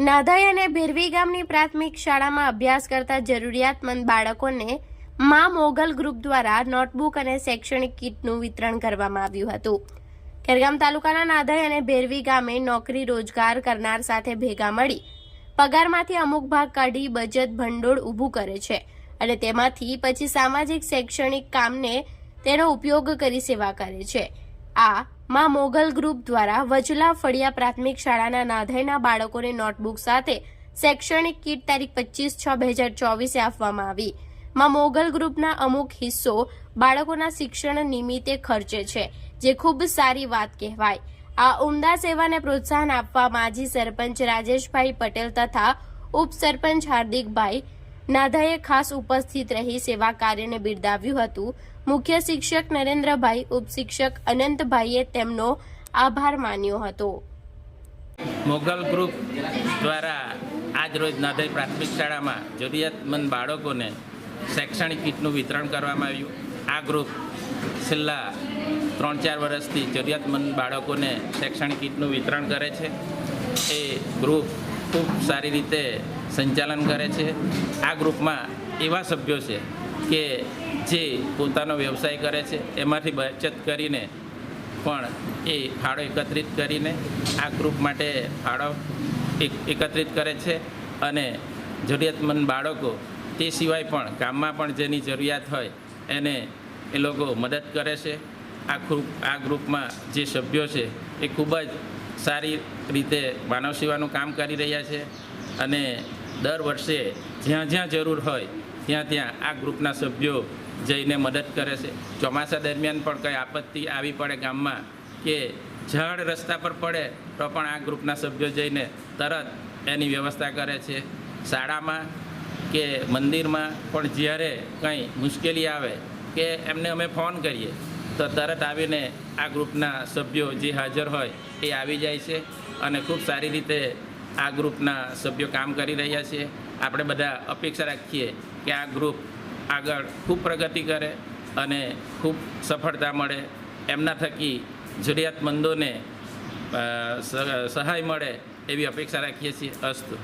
નાધાઈ અને ભેરવી ગામની પ્રાથમિક શાળામાં અભ્યાસ કરતા જરૂરિયાતમંદ બાળકોને મા મોગલ ગ્રુપ દ્વારા નોટબુક અને શૈક્ષણિક કીટનું વિતરણ કરવામાં આવ્યું હતું। ખેરગામ તાલુકાના નાધાઈ અને ભેરવી ગામે નોકરી રોજગાર કરનાર સાથે ભેગા મળી પગારમાંથી અમુક ભાગ કાઢી બચત ભંડોળ ઊભું કરે છે અને તેમાંથી પછી સામાજિક શૈક્ષણિક કામને તેનો ઉપયોગ કરી સેવા કરે છે। આ મા મોગલ ગ્રુપ દ્વારા વચલા ફળિયા પ્રાથમિક શાળાના નાધાઈના બાળકોને નોટબુક સાથે શૈક્ષણિક કીટ તારીખ 25/6/2024 આપવામાં આવી। મા મોગલ ગ્રુપના અમુક હિસ્સો બાળકોના શિક્ષણ નિમિત્તે ખર્ચે છે, જે ખૂબ સારી વાત કહેવાય। આ ઉમદા સેવાને પ્રોત્સાહન આપવા માજી સરપંચ રાજેશભાઈ પટેલ તથા ઉપસરપંચ હાર્દિકભાઈ નાધાઈએ ખાસ ઉપસ્થિત રહી સેવા કાર્યને બિરદાવ્યું હતું। મુખ્ય શિક્ષક નરેન્દ્રભાઈ, ઉપશિક્ષક અનંતભાઈએ તેમનો આભાર માન્યો હતો। મોગલ ગ્રુપ દ્વારા આજ રોજ નાધાઈ પ્રાથમિક શાળામાં જરૂરિયાતમંદ બાળકોને શૈક્ષણિક કીટનું વિતરણ કરવામાં આવ્યું। આ ગ્રુપ છેલ્લા 3-4 વર્ષથી જરૂરિયાતમંદ બાળકોને શૈક્ષણિક કીટનું વિતરણ કરે છે। એ ગ્રુપ ખૂબ સારી રીતે સંચાલન કરે છે। આ ગ્રુપમાં એવા સભ્યો છે કે જે પોતાનો વ્યવસાય કરે છે, એમાંથી બચત કરીને પણ એ ફાળો એકત્રિત કરીને આ ગ્રુપ માટે ફાળો એકત્રિત કરે છે અને જરૂરિયાતમંદ બાળકો તે સિવાય પણ ગામમાં પણ જેની જરૂરિયાત હોય એને એ લોકો મદદ કરે છે। આ ગ્રુપમાં જે સભ્યો છે એ ખૂબ જ સારી રીતે માનવ સેવાનું કામ કરી રહ્યા છે અને દર વર્ષે જ્યાં જ્યાં જરૂર હોય ત્યાં આ ગ્રુપના સભ્યો જઈને મદદ કરે છે। ચોમાસા દરમિયાન પણ કંઈ આપત્તિ આવી પડે ગામમાં કે ઝાડ રસ્તા પર પડે તો પણ આ ગ્રુપના સભ્યો જઈને તરત એની વ્યવસ્થા કરે છે। શાળામાં કે મંદિરમાં પણ જ્યારે કંઈ મુશ્કેલી આવે કે એમને અમે ફોન કરીએ તો તરત આવીને આ ગ્રુપના સભ્યો જે હાજર હોય એ આવી જાય છે અને ખૂબ સારી રીતે આ ગ્રુપના સભ્યો કામ કરી રહ્યા છે। આપણે બધા અપેક્ષા રાખીએ કે આ ગ્રુપ આગળ ખૂબ પ્રગતિ કરે અને ખૂબ સફળતા મળે, એમના થકી જરૂરિયાતમંદોને સહાય મળે એવી અપેક્ષા રાખીએ છીએ। અસ્તુ।